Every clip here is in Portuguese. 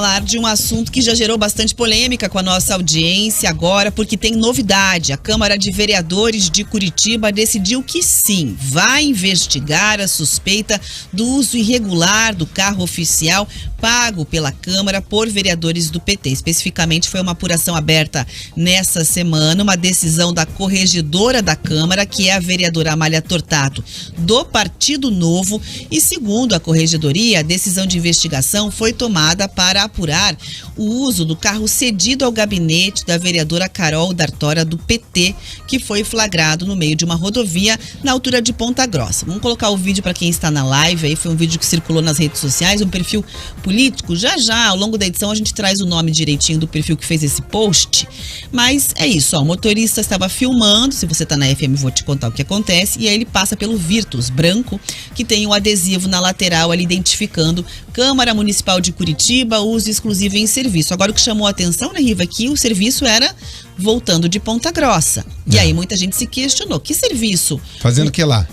falar de um assunto que já gerou bastante polêmica com a nossa audiência agora, porque tem novidade. A Câmara de Vereadores de Curitiba decidiu que sim, vai investigar a suspeita do uso irregular do carro oficial pago pela Câmara por vereadores do PT. Especificamente, foi uma apuração aberta nessa semana, uma decisão da corregedora da Câmara, que é a vereadora Amália Tortato, do Partido Novo, e segundo a corregedoria, a decisão de investigação foi tomada para apurar o uso do carro cedido ao gabinete da vereadora Carol D'Artora, do PT, que foi flagrado no meio de uma rodovia na altura de Ponta Grossa. Vamos colocar o vídeo para quem está na live aí, foi um vídeo que circulou nas redes sociais, um perfil político. Já, ao longo da edição, a gente traz o nome direitinho do perfil que fez esse post, mas é isso, ó, o motorista estava filmando, se você está na FM vou te contar o que acontece, e aí ele passa pelo Virtus branco, que tem um adesivo na lateral ali identificando Câmara Municipal de Curitiba, uso exclusivo em serviço. Agora o que chamou a atenção, né, Riva, que o serviço era voltando de Ponta Grossa. E aí muita gente se questionou, que serviço? Fazendo o que lá?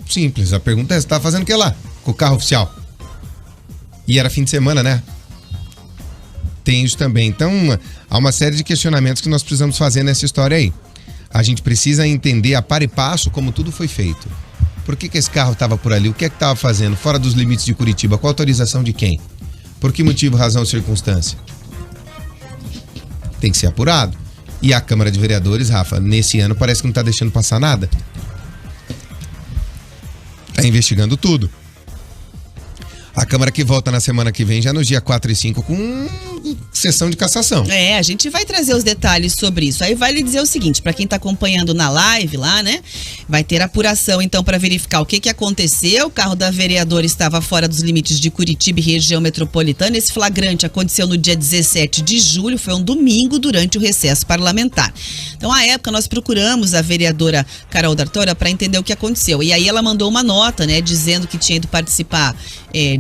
Simples, a pergunta é, você tá fazendo o que lá? Com o carro oficial? E era fim de semana, né? Tem isso também. Então, há uma série de questionamentos que nós precisamos fazer nessa história aí. A gente precisa entender a par e passo como tudo foi feito. Por que esse carro estava por ali? O que é que estava fazendo? Fora dos limites de Curitiba? Com autorização de quem? Por que motivo, razão ou circunstância? Tem que ser apurado. E a Câmara de Vereadores, Rafa, nesse ano parece que não está deixando passar nada. Está investigando tudo. A Câmara que volta na semana que vem, já no dia 4 e 5, com sessão de cassação. A gente vai trazer os detalhes sobre isso. Aí vale dizer o seguinte, para quem tá acompanhando na live lá, né? Vai ter apuração, então, para verificar o que aconteceu. O carro da vereadora estava fora dos limites de Curitiba e região metropolitana. Esse flagrante aconteceu no dia 17 de julho, foi um domingo, durante o recesso parlamentar. Então, à época, nós procuramos a vereadora Carol D'Artora para entender o que aconteceu. E aí ela mandou uma nota, né, dizendo que tinha ido participar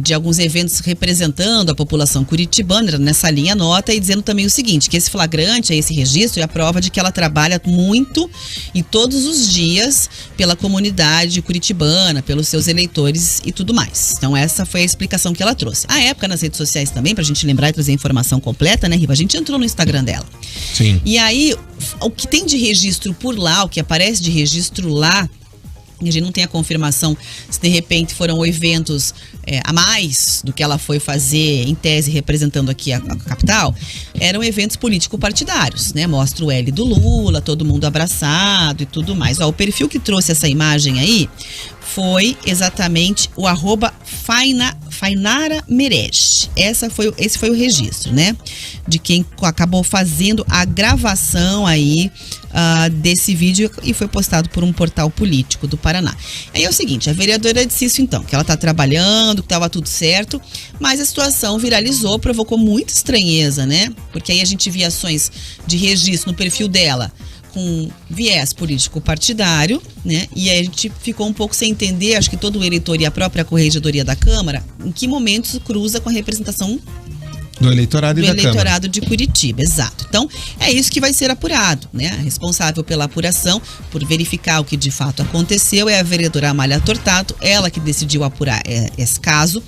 de alguns eventos representando a população curitibana, nessa linha nota, e dizendo também o seguinte, que esse flagrante, esse registro, é a prova de que ela trabalha muito e todos os dias pela comunidade curitibana, pelos seus eleitores e tudo mais. Então essa foi a explicação que ela trouxe. À época, nas redes sociais também, pra gente lembrar e trazer a informação completa, né, Riva? A gente entrou no Instagram dela. Sim. E aí, o que tem de registro por lá, o que aparece de registro lá, a gente não tem a confirmação se de repente foram eventos a mais do que ela foi fazer, em tese, representando aqui a capital, eram eventos político-partidários, né? Mostra o L do Lula, todo mundo abraçado e tudo mais. Ó, o perfil que trouxe essa imagem aí foi exatamente o @Fainara Merej. Esse foi o registro, né? De quem acabou fazendo a gravação aí desse vídeo, e foi postado por um portal político do Paraná. Aí é o seguinte, a vereadora disse isso então, que ela tá trabalhando, que estava tudo certo, mas a situação viralizou, provocou muita estranheza, né? Porque aí a gente via ações de registro no perfil dela com viés político partidário, né? E aí a gente ficou um pouco sem entender, acho que todo o eleitor e a própria corregedoria da Câmara, em que momentos cruza com a representação do eleitorado e da eleitorado de Curitiba, exato. Então, é isso que vai ser apurado, né? A responsável pela apuração, por verificar o que de fato aconteceu, é a vereadora Amália Tortato, ela que decidiu apurar esse caso.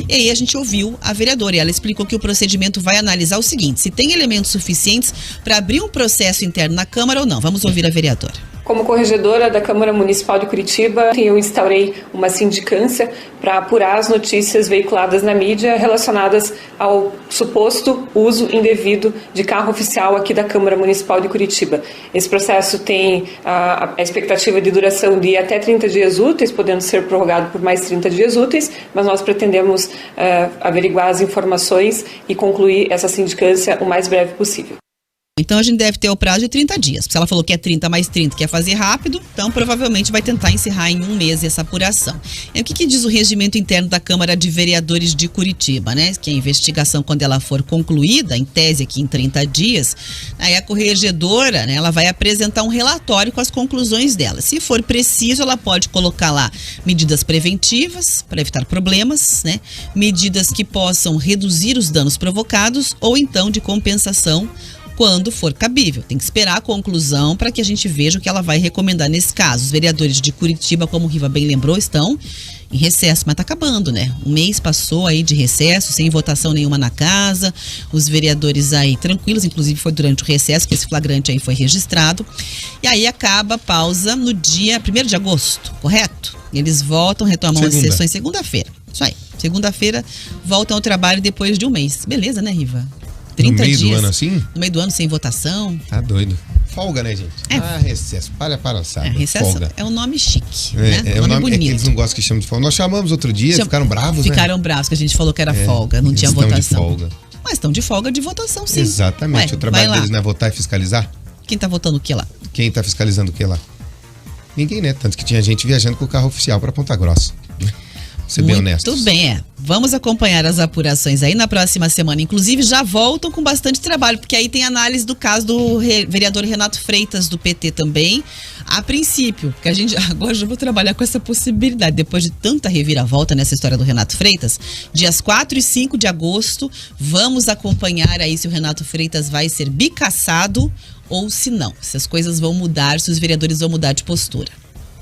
E aí a gente ouviu a vereadora, e ela explicou que o procedimento vai analisar o seguinte, se tem elementos suficientes para abrir um processo interno na Câmara ou não. Vamos ouvir a vereadora. Como corregedora da Câmara Municipal de Curitiba, eu instaurei uma sindicância para apurar as notícias veiculadas na mídia relacionadas ao suposto uso indevido de carro oficial aqui da Câmara Municipal de Curitiba. Esse processo tem a expectativa de duração de até 30 dias úteis, podendo ser prorrogado por mais 30 dias úteis, mas nós pretendemos averiguar as informações e concluir essa sindicância o mais breve possível. Então a gente deve ter o prazo de 30 dias. Se ela falou que é 30 mais 30, quer fazer rápido, então provavelmente vai tentar encerrar em 1 mês essa apuração. E o que diz o regimento interno da Câmara de Vereadores de Curitiba, né? Que a investigação, quando ela for concluída, em tese aqui em 30 dias, aí a corregedora, né, ela vai apresentar um relatório com as conclusões dela. Se for preciso, ela pode colocar lá medidas preventivas para evitar problemas, né? Medidas que possam reduzir os danos provocados ou então de compensação quando for cabível. Tem que esperar a conclusão para que a gente veja o que ela vai recomendar nesse caso. Os vereadores de Curitiba, como o Riva bem lembrou, estão em recesso, mas tá acabando, né? Um mês passou aí de recesso, sem votação nenhuma na casa, os vereadores aí tranquilos, inclusive foi durante o recesso que esse flagrante aí foi registrado, e aí acaba a pausa no dia 1º de agosto, correto? Eles voltam, retomam as sessões segunda-feira, isso aí, segunda-feira voltam ao trabalho depois de um mês, beleza, né, Riva? 30 no meio dias, do ano assim? No meio do ano sem votação. Tá doido. Folga, né, gente? Recesso. Palhaçada. Recesso folga. É um nome chique, né? É um nome bonito. É que eles não gostam que chamam de folga. Nós chamamos outro dia, ficaram bravos, Ficaram bravos, que a gente falou que era folga, não tinha votação. De folga. Mas estão de folga de votação, sim. Exatamente. O trabalho deles não é votar e fiscalizar? Quem tá votando o que lá? Quem tá fiscalizando o que lá? Ninguém, né? Tanto que tinha gente viajando com o carro oficial para Ponta Grossa. Ser bem honesto. Muito bem, Vamos acompanhar as apurações aí na próxima semana. Inclusive, já voltam com bastante trabalho, porque aí tem análise do caso do vereador Renato Freitas, do PT também. A princípio, que a gente agora já vou trabalhar com essa possibilidade, depois de tanta reviravolta nessa história do Renato Freitas, dias 4 e 5 de agosto, vamos acompanhar aí se o Renato Freitas vai ser bicassado ou se não. Se as coisas vão mudar, se os vereadores vão mudar de postura.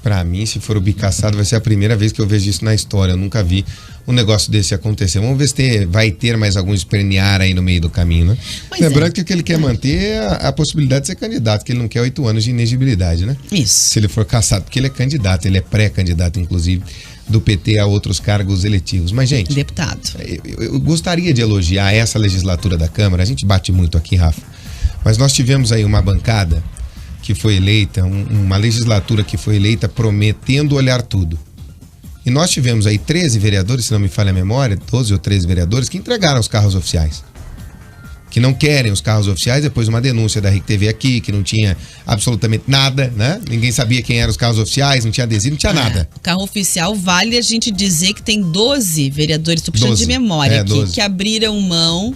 Pra mim, se for o bicaçado, vai ser a primeira vez que eu vejo isso na história. Eu nunca vi um negócio desse acontecer. Vamos ver se vai ter mais algum espernear aí no meio do caminho, né? Lembrando que o que ele quer manter é a possibilidade de ser candidato, que ele não quer 8 anos de inegibilidade, né? Isso. Se ele for cassado, porque ele é candidato, ele é pré-candidato, inclusive, do PT a outros cargos eletivos. Mas, gente... Deputado. Eu gostaria de elogiar essa legislatura da Câmara. A gente bate muito aqui, Rafa. Mas nós tivemos aí uma bancada que foi eleita, uma legislatura que foi eleita prometendo olhar tudo. E nós tivemos aí 13 vereadores, se não me falha a memória, 12 ou 13 vereadores que entregaram os carros oficiais. Que não querem os carros oficiais, depois de uma denúncia da RecTV aqui, que não tinha absolutamente nada, né? Ninguém sabia quem eram os carros oficiais, não tinha adesivo, não tinha nada. O carro oficial vale a gente dizer que tem 12 vereadores, estou puxando de memória aqui, que abriram mão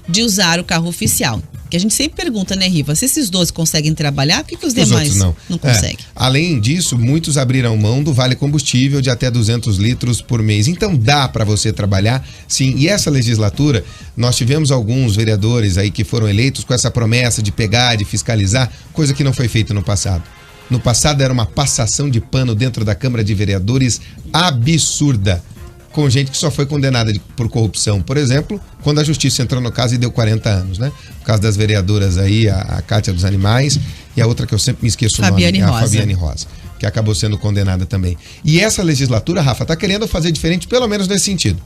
de usar o carro oficial. Que a gente sempre pergunta, né, Riva? Se esses 12 conseguem trabalhar, por que os demais não conseguem? Além disso, muitos abriram mão do vale combustível de até 200 litros por mês. Então dá para você trabalhar, sim. E essa legislatura, nós tivemos alguns vereadores aí que foram eleitos com essa promessa de pegar, de fiscalizar, coisa que não foi feita no passado. No passado era uma passação de pano dentro da Câmara de Vereadores absurda, com gente que só foi condenada por corrupção, por exemplo, quando a justiça entrou no caso e deu 40 anos, né? O caso das vereadoras aí, a Cátia dos Animais, e a outra que eu sempre me esqueço o nome, a Fabiane Rosa, que acabou sendo condenada também. E essa legislatura, Rafa, tá querendo fazer diferente, pelo menos nesse sentido.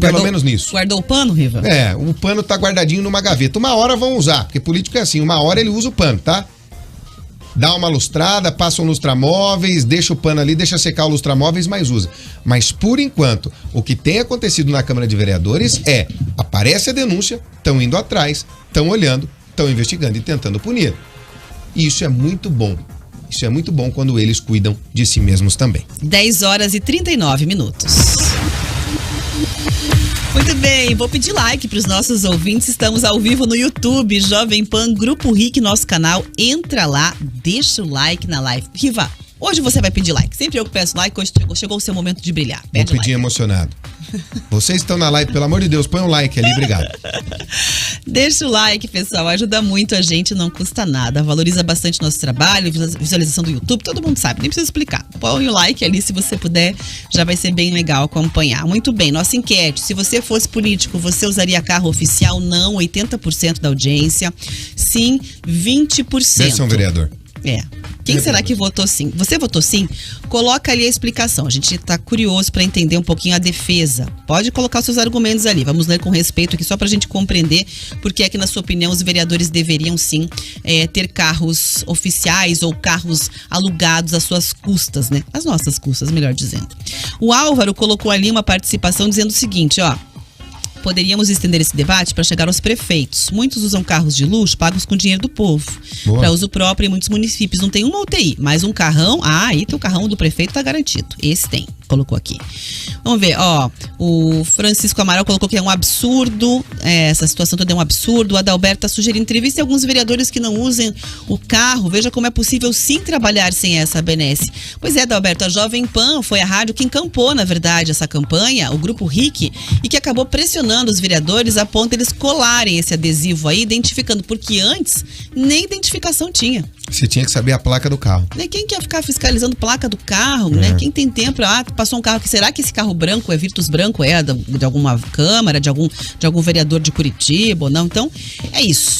Pelo menos nisso. Guardou o pano, Riva? O pano tá guardadinho numa gaveta. Uma hora vão usar, porque político é assim, uma hora ele usa o pano, tá? Dá uma lustrada, passa um lustramóveis, deixa o pano ali, deixa secar o lustramóveis, mas usa. Mas, por enquanto, o que tem acontecido na Câmara de Vereadores aparece a denúncia, estão indo atrás, estão olhando, estão investigando e tentando punir. E isso é muito bom. Isso é muito bom quando eles cuidam de si mesmos também. 10 horas e 39 minutos. Muito bem, vou pedir like para os nossos ouvintes. Estamos ao vivo no YouTube, Jovem Pan, Grupo RIC, nosso canal. Entra lá, deixa o like na live. Riva, hoje você vai pedir like. Sempre eu que peço like, hoje chegou o seu momento de brilhar. Pede vou pedir like. Emocionado. Vocês estão na live, pelo amor de Deus, põe um like ali, obrigado. Deixa o like, pessoal, ajuda muito a gente, não custa nada. Valoriza bastante nosso trabalho, visualização do YouTube, todo mundo sabe, nem precisa explicar. Põe o like ali, se você puder, já vai ser bem legal acompanhar. Muito bem, nossa enquete, se você fosse político, você usaria carro oficial? Não, 80% da audiência. Sim, 20%. Deve ser um vereador. Quem será que votou sim? Você votou sim? Coloca ali a explicação. A gente está curioso para entender um pouquinho a defesa. Pode colocar os seus argumentos ali. Vamos ler com respeito aqui só para a gente compreender por que é que, na sua opinião, os vereadores deveriam sim ter carros oficiais ou carros alugados às suas custas, né? Às nossas custas, melhor dizendo. O Álvaro colocou ali uma participação dizendo o seguinte, poderíamos estender esse debate para chegar aos prefeitos. Muitos usam carros de luxo pagos com dinheiro do povo, para uso próprio em muitos municípios. Não tem uma UTI, mas um carrão, aí o carrão do prefeito tá garantido. Esse tem. colocou aqui. Vamos ver, ó, o Francisco Amaral colocou que é um absurdo, essa situação toda é um absurdo. O Adalberto está sugerindo entrevista e alguns vereadores que não usem o carro. Veja como é possível sim trabalhar sem essa benesse. Pois é, Adalberto, a Jovem Pan foi a rádio que encampou, na verdade, essa campanha, o Grupo RIC, e que acabou pressionando os vereadores a ponto de eles colarem esse adesivo aí, identificando, porque antes nem identificação tinha. Você tinha que saber a placa do carro. Quem quer ficar fiscalizando placa do carro, né? Quem tem tempo, passou um carro aqui, será que esse carro branco é Virtus Branco, de alguma Câmara, de algum vereador de Curitiba ou não? Então, é isso.